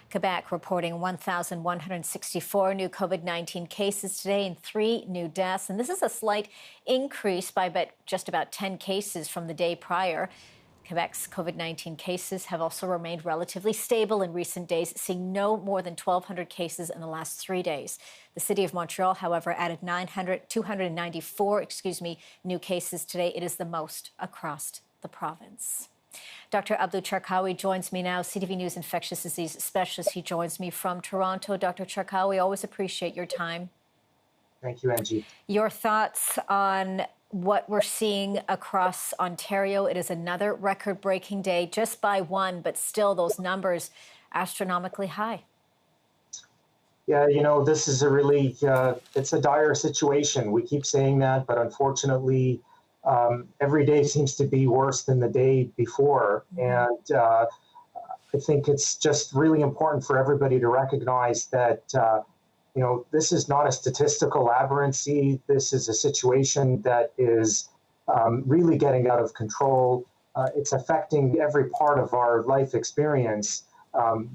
Quebec reporting 1,164 new COVID-19 cases today and 3 new deaths. And this is a slight increase by just about 10 cases from the day prior. Quebec's COVID-19 cases have also remained relatively stable in recent days, seeing no more than 1,200 cases in the last 3 days. The city of Montreal, however, added 294 new cases today. It is the most across the province. Dr. Abdu Sharkawy joins me now, CTV News infectious disease specialist. He joins me from Toronto. Dr. Sharkawy, always appreciate your time. Thank you, Angie. Your thoughts on what we're seeing across Ontario. It is another record-breaking day, just by one, but still those numbers astronomically high. Yeah, this is a really, it's a dire situation. We keep saying that, but unfortunately, every day seems to be worse than the day before. And I think it's just really important for everybody to recognize that, this is not a statistical aberrancy. This is a situation that is really getting out of control. It's affecting every part of our life experience,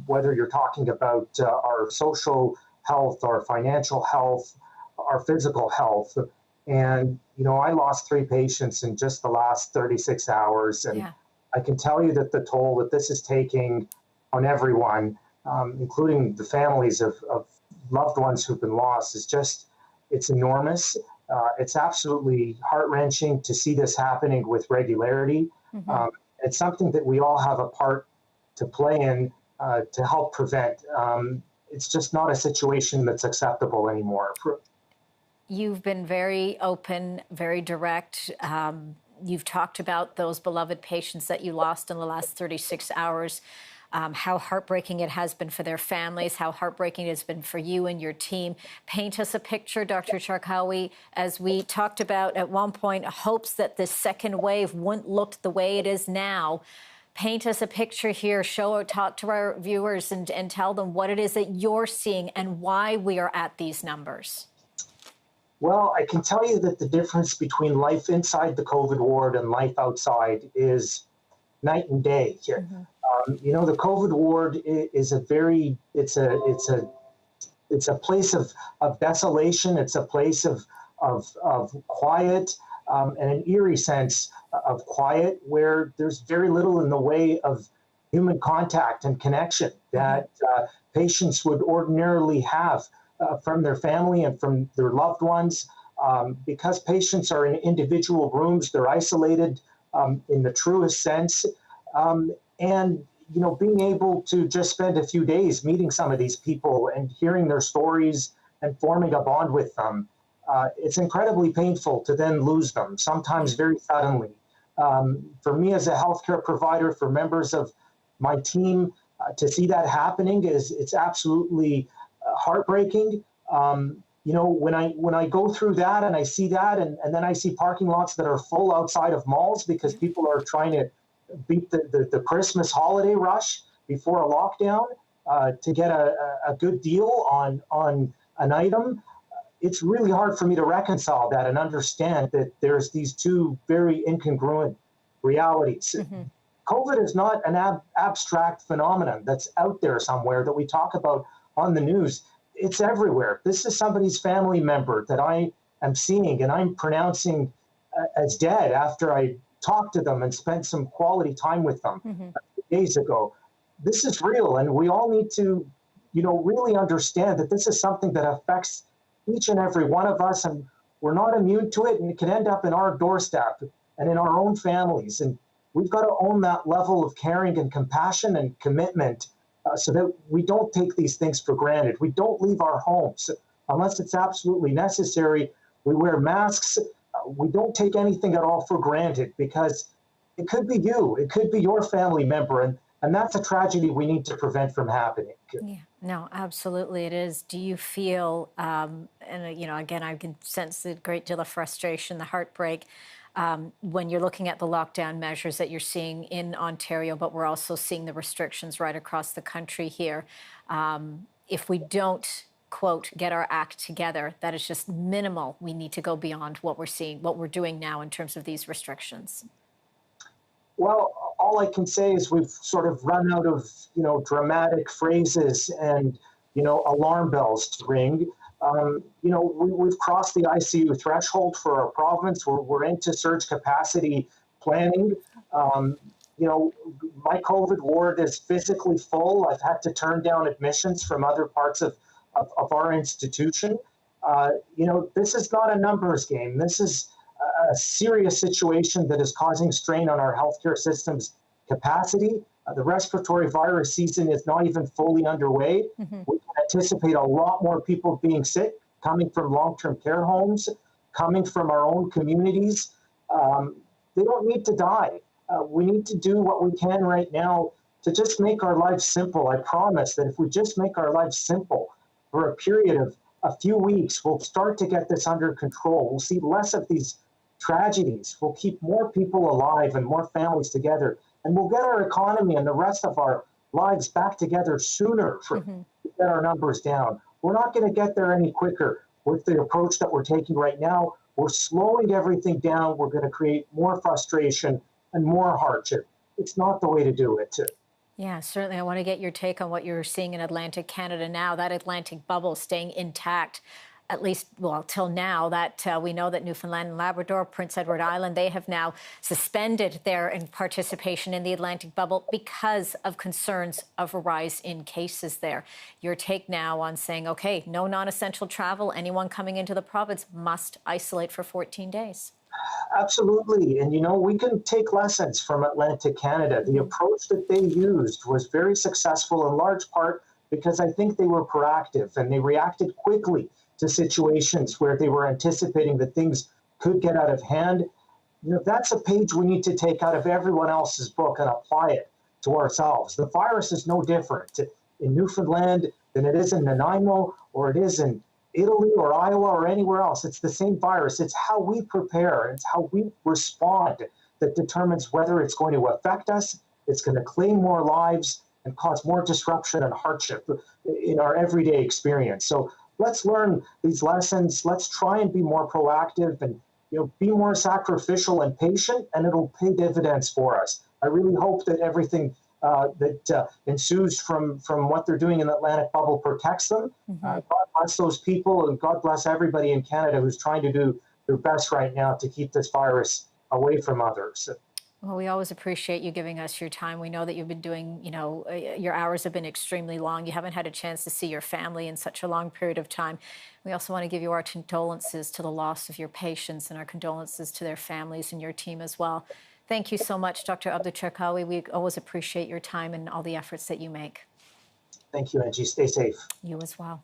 whether you're talking about our social health, our financial health, our physical health. And, I lost 3 patients in just the last 36 hours. And I can tell you that the toll that this is taking on everyone, including the families of loved ones who've been lost, it's enormous. It's absolutely heart-wrenching to see this happening with regularity. It's something that we all have a part to play in to help prevent. It's just not a situation that's acceptable anymore. You've been very open, very direct. You've talked about those beloved patients that you lost in the last 36 hours, how heartbreaking it has been for their families, how heartbreaking it has been for you and your team. Paint us a picture, Dr. Sharkawy, as we talked about at one point, hopes that this second wave wouldn't look the way it is now. Paint us a picture here, talk to our viewers and tell them what it is that you're seeing and why we are at these numbers. Well, I can tell you that the difference between life inside the COVID ward and life outside is night and day here. The COVID ward is it's a place of desolation. It's a place of quiet and an eerie sense of quiet where there's very little in the way of human contact and connection that patients would ordinarily have from their family and from their loved ones. Because patients are in individual rooms, they're isolated in the truest sense. And, being able to just spend a few days meeting some of these people and hearing their stories and forming a bond with them, it's incredibly painful to then lose them, sometimes very suddenly. For me as a healthcare provider, for members of my team, to see that happening it's absolutely heartbreaking. When I go through that and I see that, and then I see parking lots that are full outside of malls because people are trying to beat the Christmas holiday rush before a lockdown to get a good deal on an item, it's really hard for me to reconcile that and understand that there's these two very incongruent realities. COVID is not an abstract phenomenon that's out there somewhere that we talk about on the news. It's everywhere. This is somebody's family member that I am seeing and I'm pronouncing as dead after I talked to them and spent some quality time with them days ago. This is real, and we all need to, really understand that this is something that affects each and every one of us, and we're not immune to it, and it can end up in our doorstep and in our own families. And we've got to own that level of caring and compassion and commitment so that we don't take these things for granted. We don't leave our homes unless it's absolutely necessary. We wear masks. We don't take anything at all for granted because it could be you, it could be your family member, and that's a tragedy we need to prevent from happening. Yeah, no, absolutely it is. Do you feel, and again, I can sense a great deal of frustration, the heartbreak, when you're looking at the lockdown measures that you're seeing in Ontario, but we're also seeing the restrictions right across the country here. If we don't, quote, get our act together, that is just minimal. We need to go beyond what we're seeing, what we're doing now in terms of these restrictions. Well, all I can say is we've sort of run out of, dramatic phrases and, alarm bells to ring. We've crossed the ICU threshold for our province. We're into surge capacity planning. Um, my COVID ward is physically full. I've had to turn down admissions from other parts of our institution. This is not a numbers game. This is a serious situation that is causing strain on our healthcare system's capacity. The respiratory virus season is not even fully underway. Hmm. We can anticipate a lot more people being sick, coming from long-term care homes, coming from our own communities. They don't need to die. We need to do what we can right now to just make our lives simple. I promise that if we just make our lives simple for a period of a few weeks, we'll start to get this under control. We'll see less of these tragedies. We'll keep more people alive and more families together. And we'll get our economy and the rest of our lives back together sooner to get our numbers down. We're not going to get there any quicker with the approach that we're taking right now. We're slowing everything down. We're going to create more frustration and more hardship. It's not the way to do it. Yeah, certainly. I want to get your take on what you're seeing in Atlantic Canada now, that Atlantic bubble staying intact, at least, well, till now. That we know that Newfoundland and Labrador, Prince Edward Island, they have now suspended their participation in the Atlantic bubble because of concerns of a rise in cases there. Your take now on saying, OK, no non-essential travel. Anyone coming into the province must isolate for 14 days. Absolutely. And, we can take lessons from Atlantic Canada. The approach that they used was very successful in large part because I think they were proactive and they reacted quickly to situations where they were anticipating that things could get out of hand. That's a page we need to take out of everyone else's book and apply it to ourselves. The virus is no different in Newfoundland than it is in Nanaimo or it is in Italy or Iowa or anywhere else. It's the same virus. It's how we prepare. It's how we respond that determines whether it's going to affect us, it's going to claim more lives and cause more disruption and hardship in our everyday experience. So let's learn these lessons. Let's try and be more proactive and be more sacrificial and patient, and it'll pay dividends for us. I really hope that everything that ensues from what they're doing in the Atlantic bubble protects them. God bless those people, and God bless everybody in Canada who's trying to do their best right now to keep this virus away from others. Well, we always appreciate you giving us your time. We know that you've been doing, your hours have been extremely long. You haven't had a chance to see your family in such a long period of time. We also want to give you our condolences to the loss of your patients and our condolences to their families and your team as well. Thank you so much, Dr. Abdu Sharkawy. We always appreciate your time and all the efforts that you make. Thank you, Angie. Stay safe. You as well.